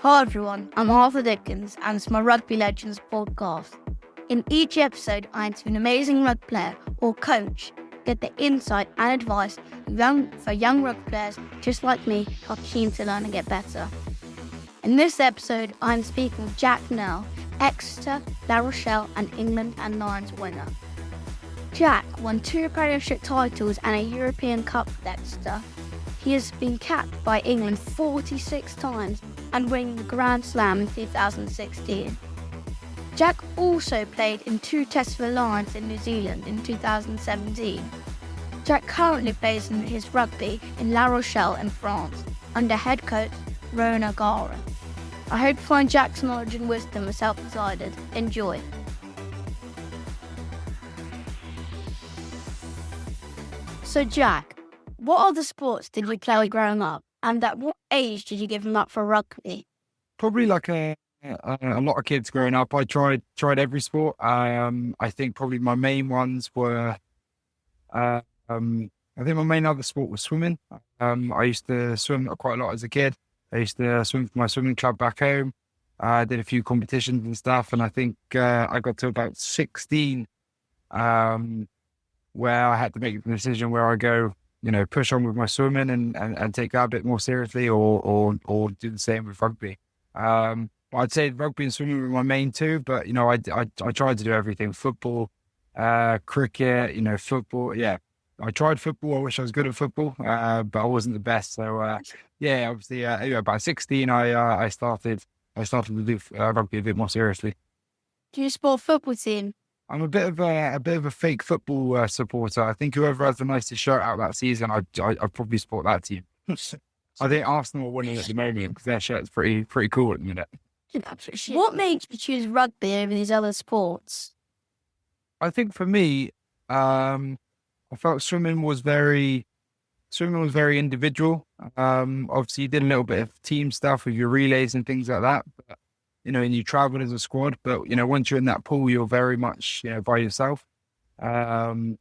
Hi everyone, I'm Arthur Dickens and it's my Rugby Legends podcast. In each episode, I interview an amazing rugby player or coach, get the insight and advice for young rugby players just like me who are keen to learn and get better. In this episode, I'm speaking with Jack Nowell, Exeter, La Rochelle and England and Lions winner. Jack won 2 Premiership titles and a European Cup with Exeter. He has been capped by England 46 times and winning the Grand Slam in 2016. Jack also played in 2 Tests for the Lions in New Zealand in 2017. Jack currently plays in his rugby in La Rochelle in France under head coach Rona Gara. I hope you find Jack's knowledge and wisdom as self-decided. Enjoy. So Jack, what other sports did you play growing up? And at what age did you give them up for rugby? Probably like a lot of kids growing up. I tried every sport. I think probably my main ones were. I think my main other sport was swimming. I used to swim quite a lot as a kid. I used to swim for my swimming club back home. I did a few competitions and stuff, and I think I got to about 16, where I had to make the decision where I go, push on with my swimming and take that a bit more seriously, or do the same with rugby. I'd say rugby and swimming were my main two, but I tried to do everything: football, cricket, football. Yeah, I tried football. I wish I was good at football, but I wasn't the best. So obviously, by 16, I started to do rugby a bit more seriously. Do you support a football team? I'm a bit of a fake football supporter. I think whoever has the nicest shirt out that season, I'd probably support that team. I think Arsenal are winning at the moment because their shirt's pretty cool at the minute. What made you choose rugby over these other sports? I think for me, I felt swimming was very individual. Obviously, you did a little bit of team stuff with your relays and things like that. But, and you traveled as a squad. But once you're in that pool, you're very much by yourself. So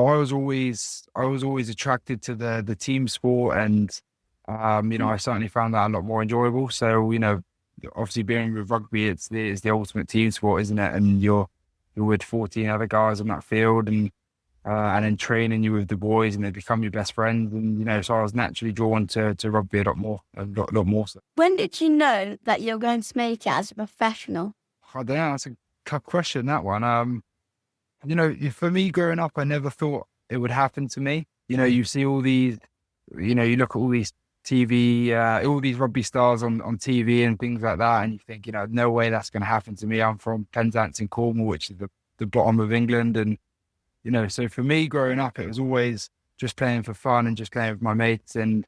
I was always attracted to the team sport, and I certainly found that a lot more enjoyable. So obviously being with rugby, it's the ultimate team sport, isn't it? And you're with 14 other guys on that field, and then training you with the boys, and they become your best friends. And so I was naturally drawn to rugby a lot more so. When did you know that you're going to make it as a professional? I don't know. That's a tough question, that one. For me growing up, I never thought it would happen to me. You see all these, you look at all these TV, all these rugby stars on TV and things like that, and you think, no way that's going to happen to me. I'm from Penzance in Cornwall, which is the bottom of England, and so for me growing up, it was always just playing for fun and just playing with my mates. And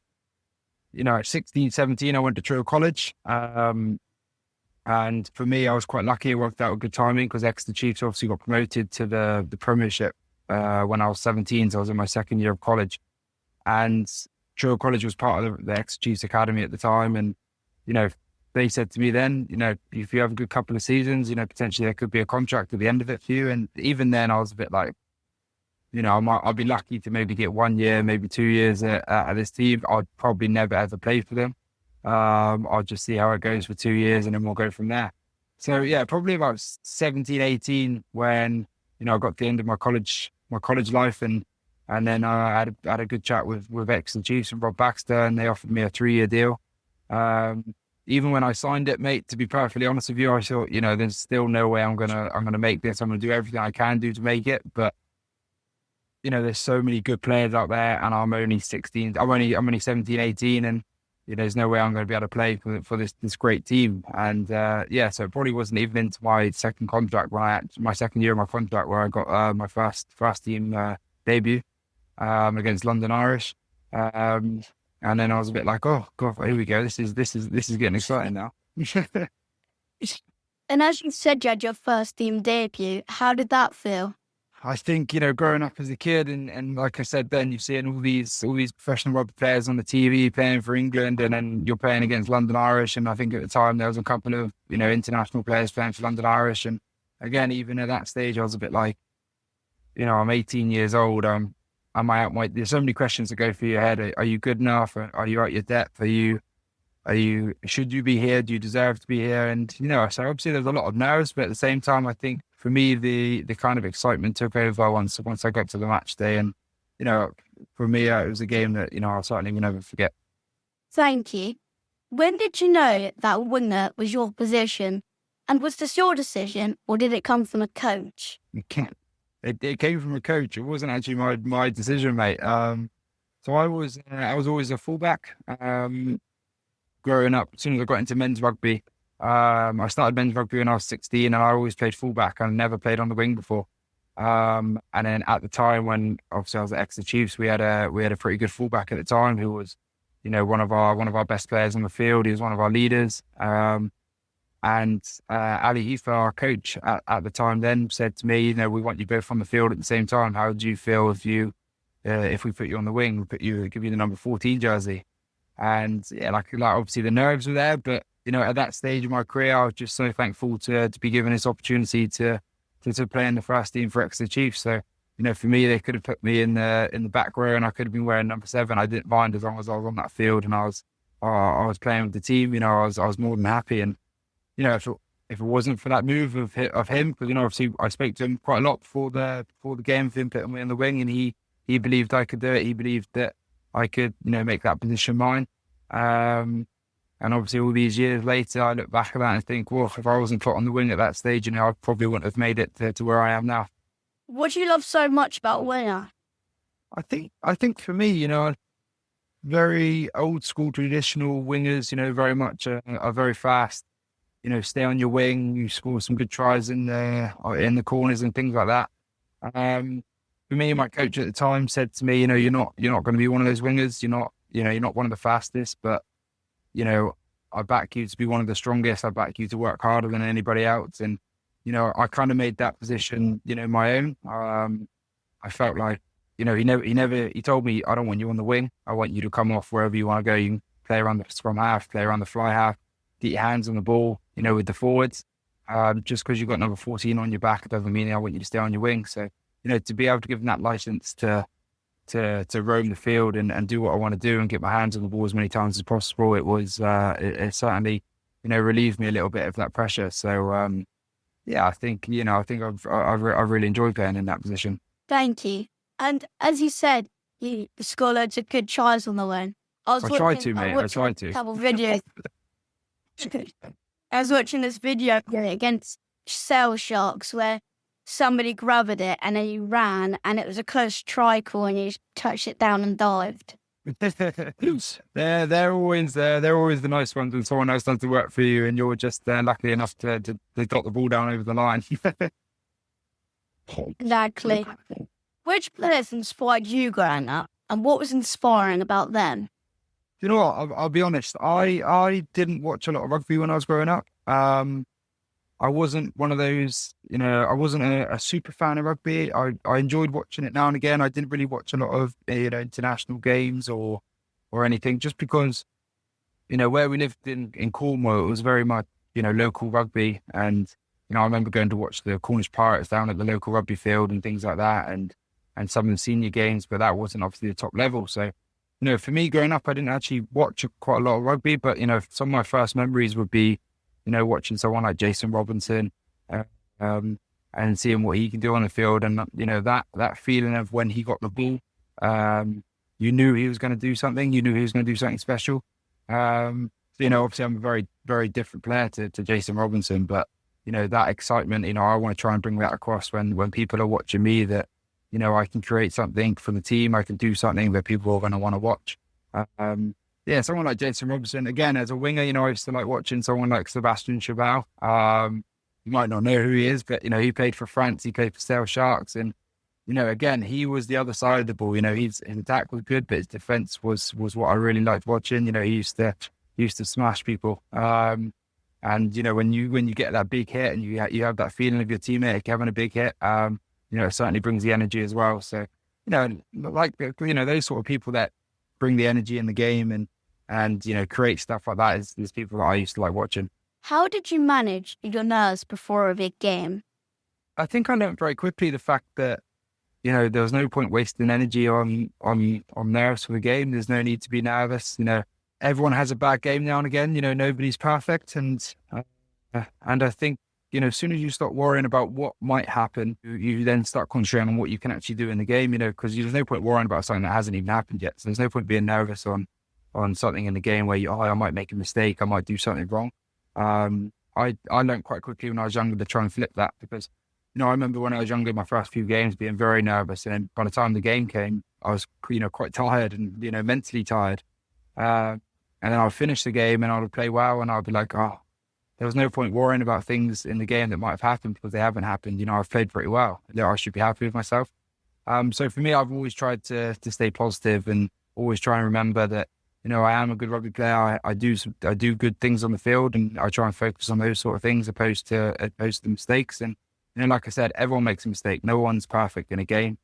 at 16, 17, I went to Truro College, and for me, I was quite lucky. It worked out with good timing because Exeter Chiefs obviously got promoted to the Premiership when I was 17, so I was in my second year of college. And Truro College was part of the Exeter Chiefs Academy at the time. And, they said to me then, if you have a good couple of seasons, potentially there could be a contract at the end of it for you. And even then I was a bit like, I'd be lucky to maybe get 1 year, maybe 2 years at this team. I'd probably never ever play for them. I'll just see how it goes for 2 years and then we'll go from there. So yeah, probably about 17, 18 when, I got to the end of my college life, and then I had a good chat with Exeter Chiefs and Rob Baxter, and they offered me a 3-year deal. Even when I signed it, mate, to be perfectly honest with you, I thought, there's still no way I'm gonna make this. I'm gonna do everything I can do to make it, but there's so many good players out there, and I'm only 16. I'm only 17, 18, and there's no way I'm going to be able to play for this great team. And so it probably wasn't even into my second contract my second year of my contract where I got my first team debut against London Irish. And then I was a bit like, oh God, here we go. This is getting exciting now. And as you said, you had your first team debut. How did that feel? I think, growing up as a kid and like I said, then you're seeing all these professional rugby players on the TV playing for England, and then you're playing against London Irish. And I think at the time there was a couple of, international players playing for London Irish. And again, even at that stage, I was a bit like, I'm 18 years old. Am I out there's so many questions that go through your head. Are you good enough? Are you at your depth? Are you, should you be here? Do you deserve to be here? And, so obviously there's a lot of nerves, but at the same time, I think for me, the kind of excitement took over once I got to the match day. And, for me, it was a game that, I'll certainly never forget. Thank you. When did you know that winger was your position? And was this your decision, or did it come from a coach? It came from a coach. It wasn't actually my decision, mate. So I was always a fullback. Growing up, as soon as I got into men's rugby, I started men's rugby when I was 16, and I always played fullback. I never played on the wing before. And then at the time when obviously I was at Exeter Chiefs, we had a pretty good fullback at the time who was, one of our best players on the field. He was one of our leaders. And Ali Heifer, our coach at the time, then said to me, we want you both on the field at the same time. How do you feel if we put you on the wing, give you the number 14 jersey? And yeah, like obviously the nerves were there, but at that stage of my career, I was just so thankful to be given this opportunity to play in the first team for Exeter Chiefs. So for me, they could have put me in the back row, and I could have been wearing number 7. I didn't mind as long as I was on that field and I was playing with the team. I was more than happy. And if it wasn't for that move of him, because obviously I spoke to him quite a lot before the game of him putting me on the wing, and he believed I could do it. He believed that I could make that position mine. And obviously all these years later, I look back at that and think, well, if I wasn't put on the wing at that stage, I probably wouldn't have made it to where I am now. What do you love so much about winger? I think for me, very old school traditional wingers, very much are very fast. Stay on your wing, you score some good tries in the corners and things like that. For me, my coach at the time said to me, you're not going to be one of those wingers. You're not one of the fastest, but I back you to be one of the strongest. I back you to work harder than anybody else. And I kind of made that position, my own. I felt like, he told me, I don't want you on the wing. I want you to come off wherever you want to go. You can play around the scrum half, play around the fly half, get your hands on the ball, with the forwards. Just because you've got number 14 on your back, it doesn't mean I want you to stay on your wing. So, to be able to give them that license to roam the field and do what I want to do and get my hands on the ball as many times as possible, it certainly, relieved me a little bit of that pressure. So, yeah, I think I've really enjoyed playing in that position. Thank you. And as you said, you score loads of good tries on the wing. I tried to, mate. I tried to. A couple of videos. I was watching this video against Sail Sharks where somebody grabbed it and then he ran and it was a close try call and he touched it down and dived. They're always the nice ones when someone else does the work for you and you're just lucky enough to dot the ball down over the line. Exactly. Which players inspired you growing up and what was inspiring about them? You know what? I'll be honest. I didn't watch a lot of rugby when I was growing up. I wasn't one of those, I wasn't a super fan of rugby. I enjoyed watching it now and again. I didn't really watch a lot of, international games or anything just because, where we lived in Cornwall, it was very much, local rugby. And, I remember going to watch the Cornish Pirates down at the local rugby field and things like that and some of the senior games, but that wasn't obviously the top level. So, for me growing up, I didn't actually watch quite a lot of rugby, but, some of my first memories would be, watching someone like Jason Robinson and seeing what he can do on the field. And, that feeling of when he got the ball, you knew he was going to do something. You knew he was going to do something special. Obviously I'm a very, very different player to Jason Robinson, but, that excitement, I want to try and bring that across when people are watching me that, I can create something for the team. I can do something that people are going to want to watch. Someone like Jason Robinson, again, as a winger, I used to like watching someone like Sebastian Chabal. You might not know who he is, but, he played for France. He played for Sail Sharks. And, again, he was the other side of the ball. His attack was good, but his defense was what I really liked watching. He used to smash people. And, when you get that big hit and you have that feeling of your teammate having a big hit, it certainly brings the energy as well. So, those sort of people that bring the energy in the game and create stuff like that is people that I used to like watching. How did you manage your nerves before a big game? I think I learned very quickly the fact that, there was no point wasting energy on nerves for the game. There's no need to be nervous. everyone has a bad game now and again. Nobody's perfect, and I think as soon as you stop worrying about what might happen, you then start concentrating on what you can actually do in the game. Because there's no point worrying about something that hasn't even happened yet. So there's no point being nervous on something in the game where I might make a mistake, I might do something wrong. I learned quite quickly when I was younger to try and flip that, because I remember when I was younger, my first few games being very nervous, and then by the time the game came, I was quite tired and mentally tired. And then I'd finish the game and I'd play well, and I'd be like, oh, there was no point worrying about things in the game that might have happened because they haven't happened. I've played pretty well. I should be happy with myself. So for me, I've always tried to stay positive and always try and remember that I am a good rugby player. I do good things on the field, and I try and focus on those sort of things opposed to the mistakes. And like I said, everyone makes a mistake. No one's perfect in a game.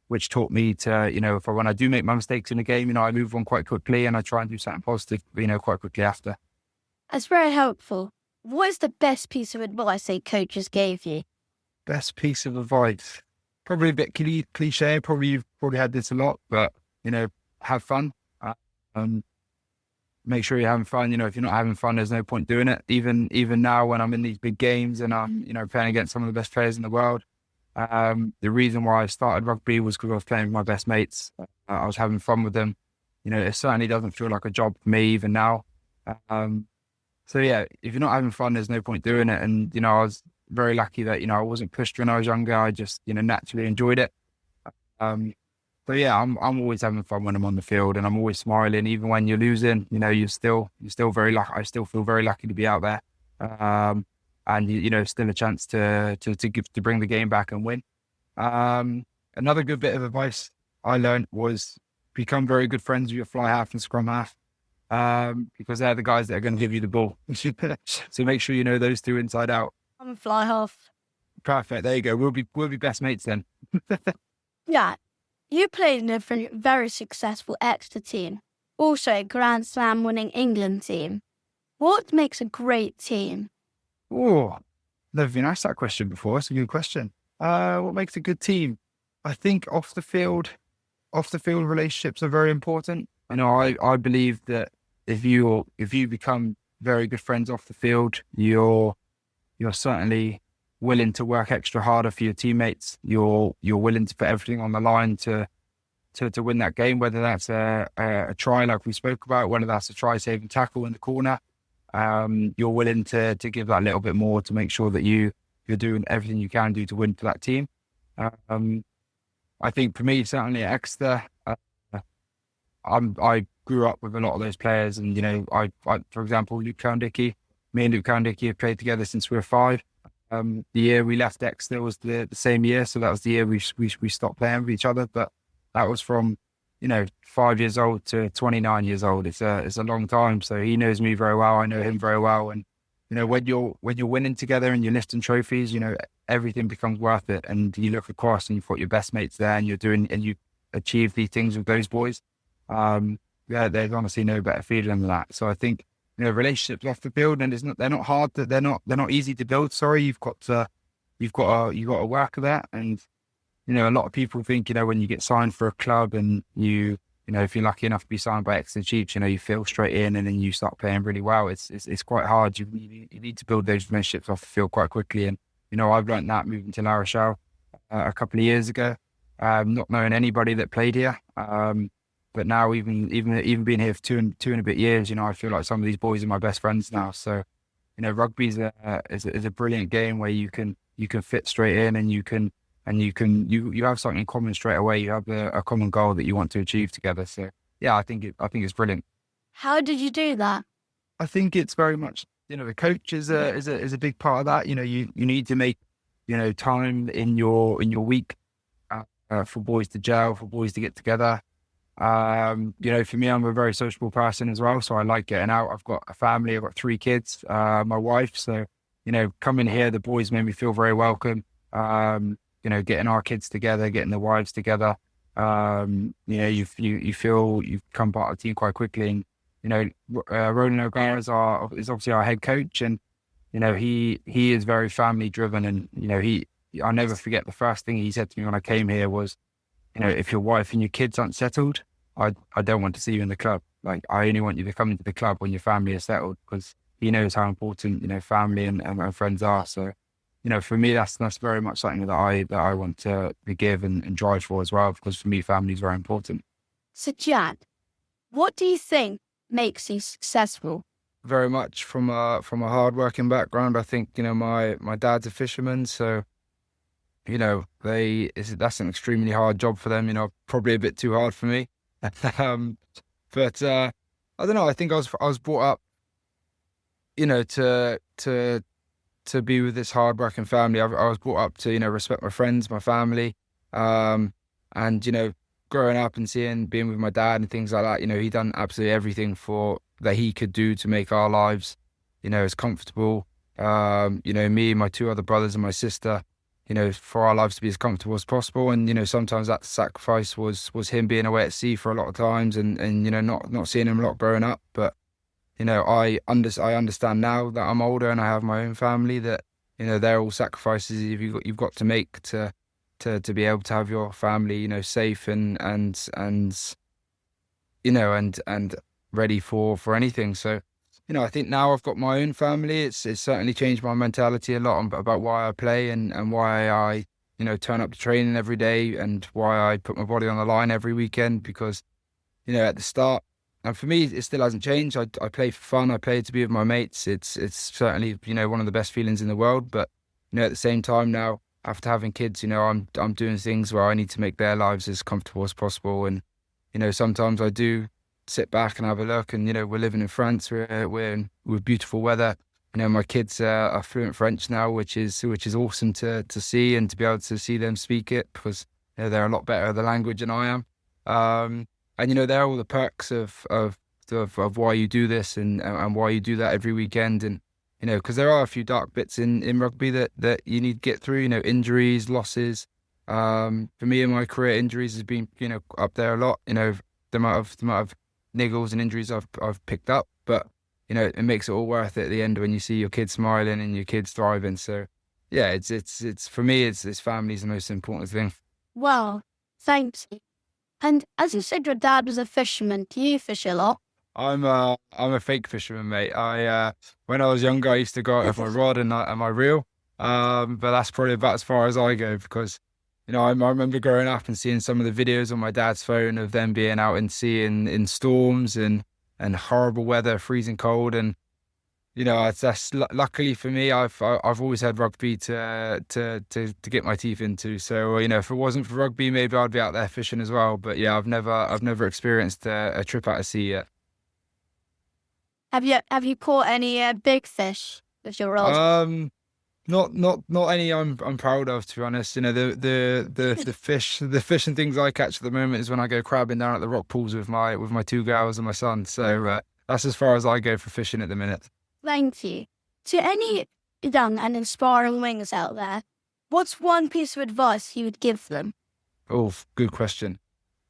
Which taught me to, for when I do make my mistakes in a game, I move on quite quickly and I try and do something positive, quite quickly after. That's very helpful. What is the best piece of advice that coaches gave you? Best piece of advice? Probably a bit cliche. You've had this a lot, but, have fun. Make sure you're having fun. If you're not having fun, there's no point doing it. Even now when I'm in these big games and I'm, playing against some of the best players in the world, the reason why I started rugby was because I was playing with my best mates. I was having fun with them. It certainly doesn't feel like a job for me even now. So yeah, if you're not having fun, there's no point doing it. And, I was very lucky that, I wasn't pushed when I was younger. I just, naturally enjoyed it. So yeah, I'm always having fun when I'm on the field, and I'm always smiling, even when you're losing. You're still very lucky. I still feel very lucky to be out there, and still a chance to bring the game back and win. Another good bit of advice I learned was become very good friends with your fly half and scrum half, because they're the guys that are going to give you the ball. So make sure you know those two inside out. I'm a fly half. Perfect. There you go. We'll be best mates then. Yeah. You played in a very successful Exeter team, also a Grand Slam winning England team. What makes a great team? Oh, never been asked that question before. It's a good question. What makes a good team? I think off the field relationships are very important. I believe that if you become very good friends off the field, you're certainly willing to work extra harder for your teammates. You're willing to put everything on the line to win that game, whether that's a try like we spoke about, whether that's a try saving tackle in the corner. You're willing to give that little bit more to make sure that you're doing everything you can do to win for that team. I think for me, certainly at Exeter, I grew up with a lot of those players, and I for example, Luke Cowan-Dickey. Me and Luke Cowan-Dickey have played together since we were 5. The year we left Exeter was the same year, so that was the year we stopped playing with each other. But that was from 5 years old to 29 years old. It's a long time. So he knows me very well. I know him very well. And when you're winning together and you're lifting trophies, everything becomes worth it. And you look across and you've got your best mates there, and you achieve these things with those boys. There's honestly no better feeling than that. So I think relationships off the field, and they're not hard. They're not easy to build. Sorry, you've got to work at that. And a lot of people think when you get signed for a club and if you're lucky enough to be signed by Exeter Chiefs, you feel straight in and then you start playing really well. It's quite hard. You need to build those relationships off the field quite quickly. And I've learned that moving to La Rochelle a couple of years ago, not knowing anybody that played here. But now, even being here for two and a bit years, I feel like some of these boys are my best friends now. So, rugby is a brilliant game where you can fit straight in, and you have something in common straight away. You have a common goal that you want to achieve together. So, yeah, I think it's brilliant. How did you do that? I think it's very much the coach is a big part of that. You need to make time in your week for boys to gel, for boys to get together. For me, I'm a very sociable person as well, so I like getting out. I've got a family, I've got 3 kids, my wife, so coming here, the boys made me feel very welcome. Getting our kids together, getting the wives together, you feel you've become part of the team quite quickly. And Roland O'Gara is obviously our head coach, and he is very family driven, and I'll never forget the first thing he said to me when I came here was, if your wife and your kids aren't settled, I don't want to see you in the club. like, I only want you to come into the club when your family is settled, because he knows how important, family and friends are. So, for me, that's very much something that I want to give and drive for as well, because for me, family is very important. So, Jan, what do you think makes you successful? Very much from a hard-working background. I think, my dad's a fisherman, so, that's an extremely hard job for them, probably a bit too hard for me. But I don't know, I think I was brought up, to be with this hard-working family. I was brought up to, respect my friends, my family, and, growing up and being with my dad and things like that, he done absolutely everything that he could do to make our lives, as comfortable. Me, my two other brothers and my sister, for our lives to be as comfortable as possible. And, sometimes that sacrifice was him being away at sea for a lot of times and not seeing him a lot growing up. But, I understand now that I'm older and I have my own family that, they're all sacrifices you've got to make to be able to have your family, safe and ready for anything. So, I think now I've got my own family. It's certainly changed my mentality a lot about why I play and why I, turn up to training every day and why I put my body on the line every weekend, because, at the start, and for me, it still hasn't changed. I play for fun. I play to be with my mates. It's certainly, one of the best feelings in the world. But, at the same time now, after having kids, I'm doing things where I need to make their lives as comfortable as possible. And, sometimes I do sit back and have a look, and, we're living in France. We're with beautiful weather. My kids are fluent French now, which is awesome to see and to be able to see them speak it, because they're a lot better at the language than I am. And there are all the perks of why you do this and why you do that every weekend. And because there are a few dark bits in rugby that you need to get through. Injuries, losses. For me in my career, injuries has been up there a lot. The amount of niggles and injuries I've picked up, but it makes it all worth it at the end when you see your kids smiling and your kids thriving. So yeah, it's for me, it's family's the most important thing. Wow, thanks. And as you said, your dad was a fisherman. Do you fish a lot? I'm a fake fisherman, mate. When I was younger, I used to go out with my rod and my reel. But that's probably about as far as I go, because I remember growing up and seeing some of the videos on my dad's phone of them being out in sea in storms and horrible weather, freezing cold, and that's luckily for me. I've always had rugby to get my teeth into. So if it wasn't for rugby, maybe I'd be out there fishing as well. But yeah, I've never experienced a trip out of sea yet. Have you caught any big fish with your rod? Not any I'm proud of, to be honest. The fish and things I catch at the moment is when I go crabbing down at the rock pools with my two girls and my son. So that's as far as I go for fishing at the minute. Thank you. To any young and inspiring wingers out there, what's one piece of advice you would give them? Oh, good question.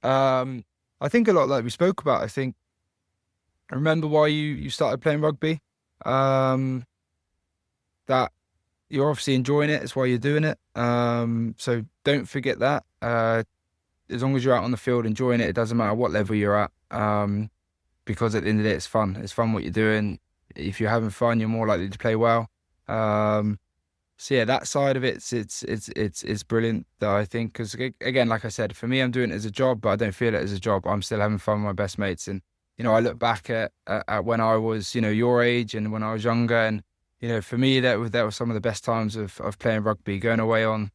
I think a lot like we spoke about. I think remember why you started playing rugby. That you're obviously enjoying it. It's why you're doing it. So don't forget that. As long as you're out on the field enjoying it, it doesn't matter what level you're at. Because at the end of the day, it's fun. It's fun what you're doing. If you're having fun, you're more likely to play well. So yeah, that side of it's brilliant. That I think, because again, like I said, for me, I'm doing it as a job, but I don't feel it as a job. I'm still having fun with my best mates, and I look back at when I was your age and when I was younger, and for me that was some of the best times of playing rugby. Going away on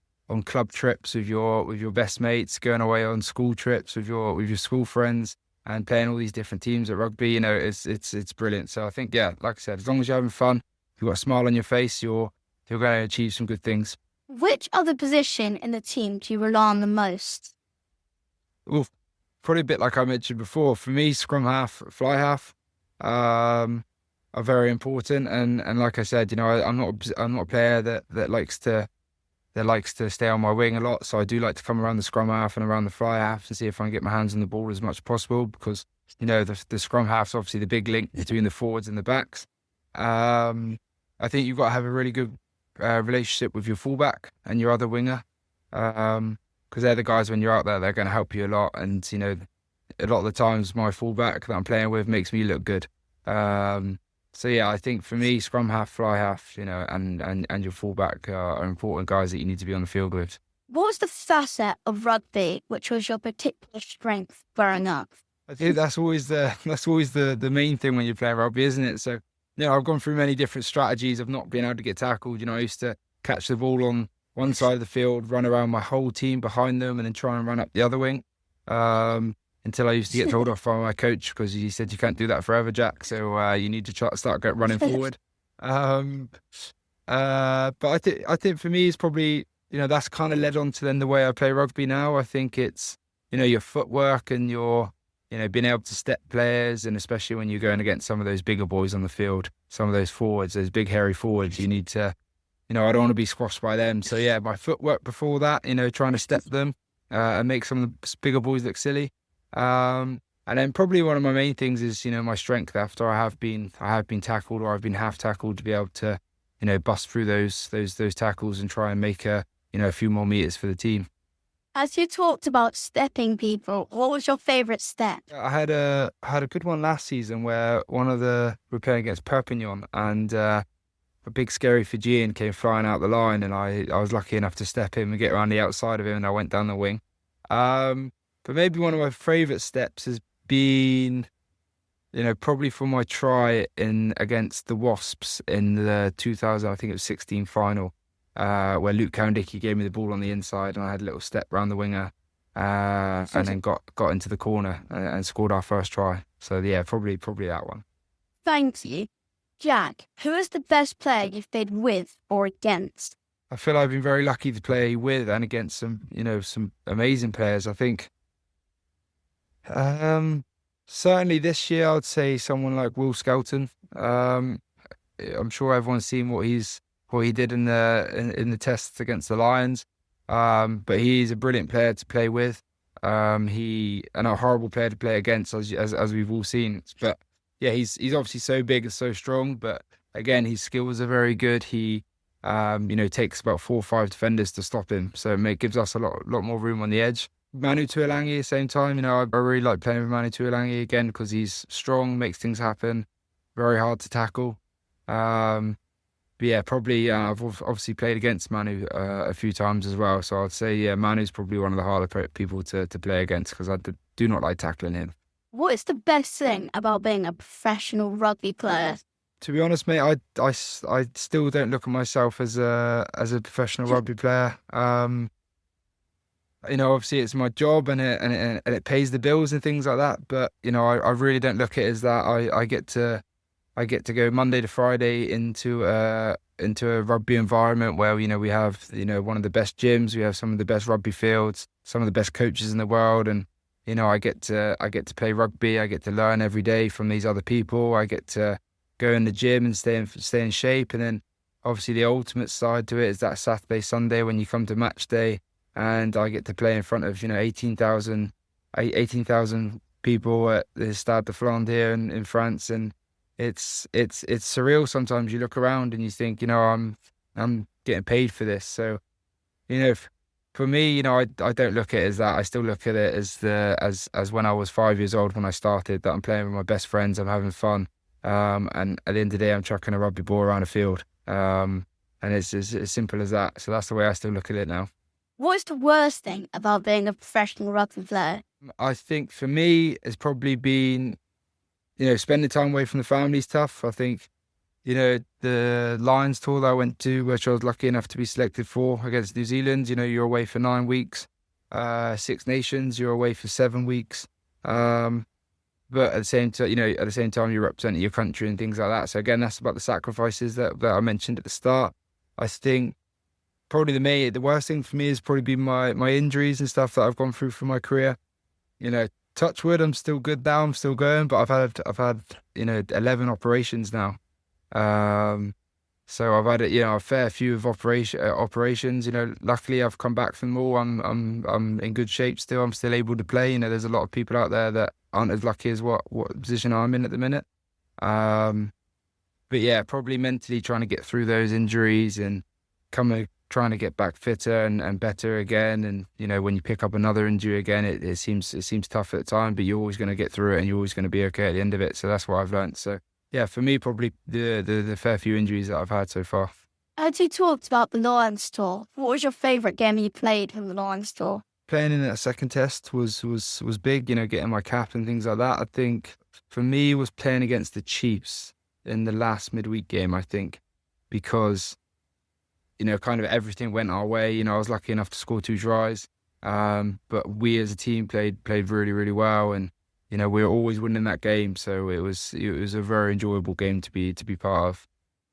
club trips with your best mates, going away on school trips with your school friends, and playing all these different teams at rugby. It's brilliant. So I think, yeah, like I said, as long as you're having fun, you've got a smile on your face, you're going to achieve some good things. Which other position in the team do you rely on the most? Well, probably a bit like I mentioned before. For me, scrum half, fly half, are very important. And like I said, I'm not a player that likes to stay on my wing a lot. So I do like to come around the scrum half and around the fly half and see if I can get my hands on the ball as much as possible, because the scrum half's obviously the big link between the forwards and the backs. I think you've got to have a really good relationship with your fullback and your other winger, because they're the guys when you're out there, they're going to help you a lot. And a lot of the times my fullback that I'm playing with makes me look good. So yeah, I think for me, scrum half, fly half, and your fullback are important guys that you need to be on the field with. What was the facet of rugby which was your particular strength growing up? I think that's always the main thing when you're playing rugby, isn't it? So, I've gone through many different strategies of not being able to get tackled. I used to catch the ball on one side of the field, run around my whole team behind them, and then try and run up the other wing. Until I used to get told off by my coach because he said, "You can't do that forever, Jack. So you need to start running forward." But I think for me, it's probably that's kind of led on to then the way I play rugby now. I think it's your footwork and your being able to step players, and especially when you're going against some of those bigger boys on the field, some of those forwards, those big hairy forwards, you need to, I don't want to be squashed by them. So yeah, my footwork before that, trying to step them and make some of the bigger boys look silly. And then probably one of my main things is, my strength after I have been tackled or I've been half tackled, to be able to, bust through those tackles and try and make a few more meters for the team. As you talked about stepping people, what was your favourite step? I had a good one last season where we're playing against Perpignan, and a big scary Fijian came flying out the line, and I was lucky enough to step him and get around the outside of him, and I went down the wing. But maybe one of my favourite steps has been, probably for my try against the Wasps in the 2016 final. Where Luke Cowan-Dickey gave me the ball on the inside, and I had a little step round the winger, and then got into the corner and scored our first try. So yeah, probably that one. Thank you. Jack, who is the best player you've played with or against? I feel I've been very lucky to play with and against some amazing players. I think certainly this year I'd say someone like Will Skelton. I'm sure everyone's seen what he did in the tests against the Lions, but he's a brilliant player to play with. And a horrible player to play against, as we've all seen. But yeah, he's obviously so big and so strong. But again, his skills are very good. He takes about 4 or 5 defenders to stop him, so it gives us a lot more room on the edge. Manu Tuolangi at the same time, I really like playing with Manu Tuolangi again because he's strong, makes things happen, very hard to tackle. But yeah, probably I've obviously played against Manu a few times as well. So I'd say, yeah, Manu's probably one of the harder people to play against because I do not like tackling him. What is the best thing about being a professional rugby player? To be honest, mate, I still don't look at myself as a professional rugby player. Obviously it's my job and it pays the bills and things like that. But I really don't look at it as that. I get to go Monday to Friday into a rugby environment where we have one of the best gyms, we have some of the best rugby fields, some of the best coaches in the world, and I get to play rugby. I get to learn every day from these other people. I get to go in the gym and stay in shape, and then obviously the ultimate side to it is that Saturday, Sunday when you come to match day, and I get to play in front of 18,000 people at the Stade de France here in France, and it's surreal sometimes. You look around and you think, I'm getting paid for this. So, for me, I don't look at it as that. I still look at it as when I was 5 years old when I started, that I'm playing with my best friends, I'm having fun. And at the end of the day, I'm chucking a rugby ball around a field. And it's as simple as that. So that's the way I still look at it now. What is the worst thing about being a professional rugby player? I think for me, it's probably been, spending time away from the family is tough. I think, the Lions tour that I went to, which I was lucky enough to be selected for against New Zealand, you're away for 9 weeks. 6 Nations, you're away for 7 weeks. But at the same time, you're representing your country and things like that. So again, that's about the sacrifices that I mentioned at the start. I think probably the worst thing for me has probably been my injuries and stuff that I've gone through for my career. Touch wood, I'm still good now. I'm still going, but I've had 11 operations now. So I've had a fair few of operations. Luckily I've come back from them all. I'm in good shape still. I'm still able to play. There's a lot of people out there that aren't as lucky as what position I'm in at the minute. But yeah, probably mentally trying to get through those injuries and trying to get back fitter and better again. And, you know, when you pick up another injury again, it seems tough at the time, but you're always going to get through it and you're always going to be okay at the end of it. So that's what I've learned. So yeah, for me, probably the fair few injuries that I've had so far. As you talked about the Lions tour, what was your favourite game you played from the Lions tour? Playing in that second test was big, you know, getting my cap and things like that. I think for me was playing against the Chiefs in the last midweek game, I think, because, you know, kind of everything went our way. You know, I was lucky enough to score 2 tries, but we as a team played really, really well, and, you know, we were always winning that game. So it was a very enjoyable game to be part of.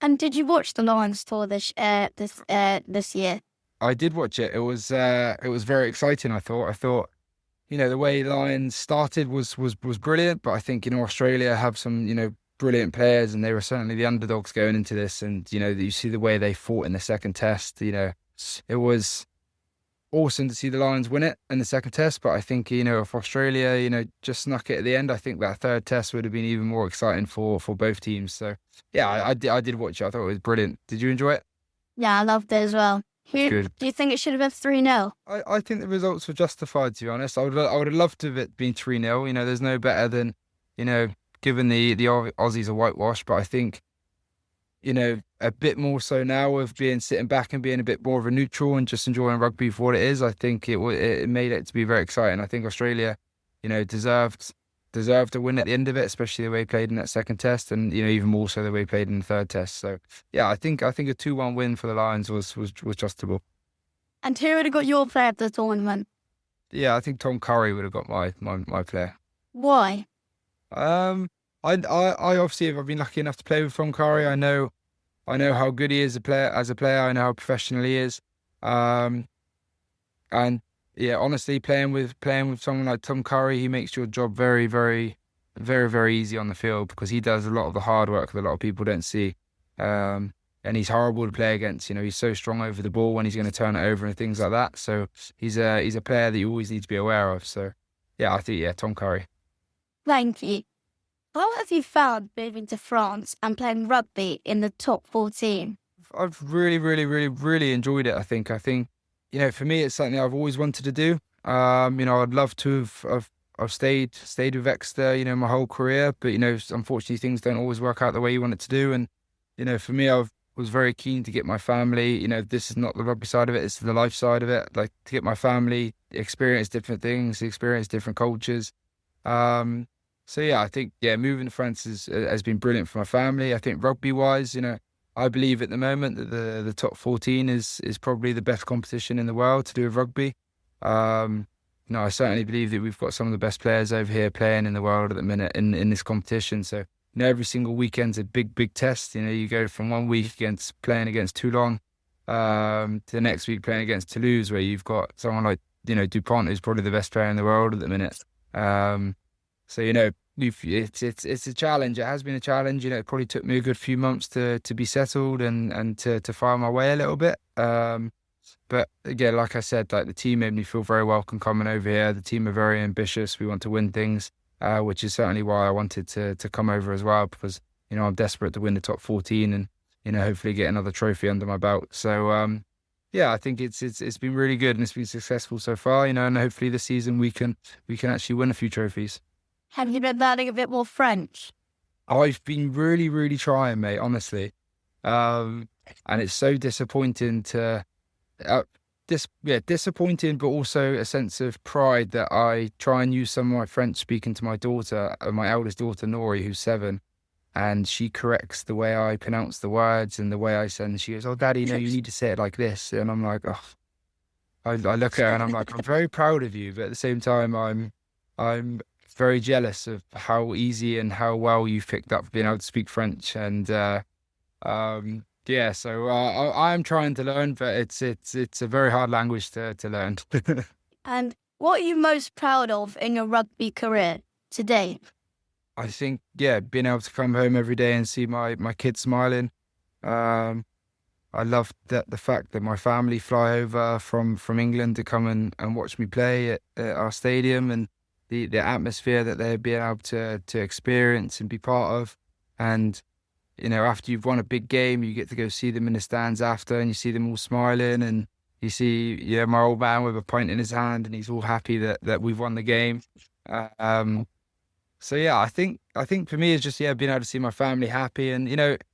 And did you watch the Lions tour this year? I did watch it. It was very exciting. I thought, you know, the way Lions started was brilliant. But I think, you know, Australia have some, you know, brilliant players, and they were certainly the underdogs going into this. And, you know, you see the way they fought in the second test. You know, it was awesome to see the Lions win it in the second test. But I think, you know, if Australia, you know, just snuck it at the end, I think that third test would have been even more exciting for both teams. So yeah, I did watch it. I thought it was brilliant. Did you enjoy it? Yeah, I loved it as well. Good. Do you think it should have been 3-0? I think the results were justified, to be honest. I would have loved to have it been 3-0. You know, there's no better than, you know, giving the Aussies a whitewash. But I think, you know, a bit more so now of sitting back and being a bit more of a neutral and just enjoying rugby for what it is. I think it made it to be very exciting. I think Australia, you know, deserved to win at the end of it, especially the way he played in that second test, and, you know, even more so the way he played in the third test. So yeah, I think a 2-1 win for the Lions was justable. And who would have got your player of the tournament? Yeah, I think Tom Curry would have got my player. Why? I obviously have been lucky enough to play with Tom Curry. I know how good he is as a player. I know how professional he is. And yeah, honestly, playing with someone like Tom Curry, he makes your job very, very, very, very easy on the field, because he does a lot of the hard work that a lot of people don't see. And he's horrible to play against. You know, he's so strong over the ball when he's going to turn it over and things like that. So he's a player that you always need to be aware of. So yeah, I think, Tom Curry. Thank you. How have you found moving to France and playing rugby in the top 14? I've really, really, really, really enjoyed it. I think, you know, for me, it's something I've always wanted to do. You know, I'd love to have stayed with Exeter, you know, my whole career. But, you know, unfortunately, things don't always work out the way you want it to do. And, you know, for me, I was very keen to get my family, you know, this is not the rugby side of it, it's the life side of it. Like, to get my family, experience different things, experience different cultures. So yeah, I think, moving to France has been brilliant for my family. I think rugby-wise, you know, I believe at the moment that the top 14 is probably the best competition in the world to do with rugby. You know, I certainly believe that we've got some of the best players over here playing in the world at the minute in this competition. So, you know, every single weekend's a big test. You know, you go from one week playing against Toulon to the next week playing against Toulouse, where you've got someone like, you know, Dupont, who's probably the best player in the world at the minute. So, you know, it's a challenge. It has been a challenge. You know, it probably took me a good few months to be settled and to find my way a little bit. But again, like I said, like, the team made me feel very welcome coming over here. The team are very ambitious. We want to win things, which is certainly why I wanted to come over as well, because, you know, I'm desperate to win the top 14 and, you know, hopefully get another trophy under my belt. So, yeah, I think it's been really good and it's been successful so far, you know, and hopefully this season we can actually win a few trophies. Have you been learning a bit more French? I've been really, really trying, mate, honestly. And it's so disappointing disappointing, but also a sense of pride that I try and use some of my French speaking to my daughter, my eldest daughter, Nori, who's 7. And she corrects the way I pronounce the words and the way I say, and she goes, "Oh, Daddy, no, you need to say it like this." And I'm like, oh, I look at her and I'm like, I'm very proud of you, but at the same time, I'm very jealous of how easy and how well you've picked up being able to speak French. And so I'm trying to learn, but it's a very hard language to learn. And what are you most proud of in your rugby career today? I think, being able to come home every day and see my kids smiling. I love the fact that my family fly over from England to come and watch me play at our stadium, and the atmosphere that they're being able to experience and be part of. And after you've won a big game, you get to go see them in the stands after, and you see them all smiling, and you see, my old man with a pint in his hand, and he's all happy that we've won the game. Um, so yeah, I think for me it's just being able to see my family happy, and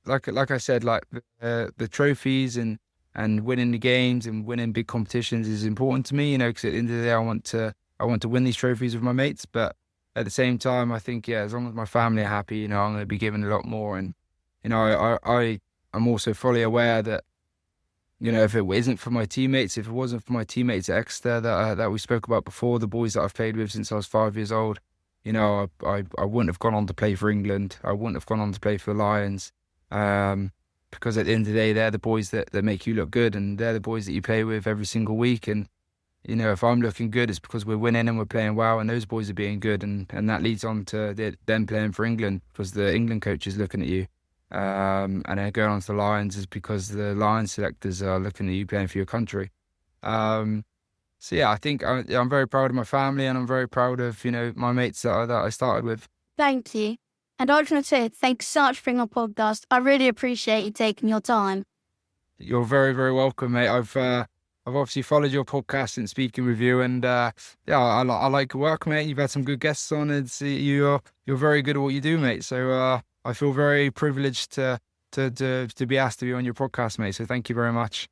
like I said, like the trophies and winning the games and winning big competitions is important to me, because at the end of the day I want to win these trophies with my mates, but at the same time I think as long as my family are happy, I'm going to be given a lot more, and I'm also fully aware that if it isn't for my teammates, if it wasn't for my teammates at Exeter that we spoke about before, the boys that I've played with since I was 5 years old, I wouldn't have gone on to play for England. I wouldn't have gone on to play for the Lions, because at the end of the day, they're the boys that make you look good, and they're the boys that you play with every single week. And if I'm looking good, it's because we're winning and we're playing well, and those boys are being good, and that leads on to them playing for England because the England coach is looking at you. And then going on to the Lions is because the Lions selectors are looking at you playing for your country. So yeah, I think I'm very proud of my family, and I'm very proud of my mates that I started with. Thank you. And I just want to say thanks so much for being on the podcast. I really appreciate you taking your time. You're very, very welcome, mate. I've obviously followed your podcast and speaking with you, and I like your work, mate. You've had some good guests on, and you're very good at what you do, mate. So I feel very privileged to be asked to be on your podcast, mate. So thank you very much.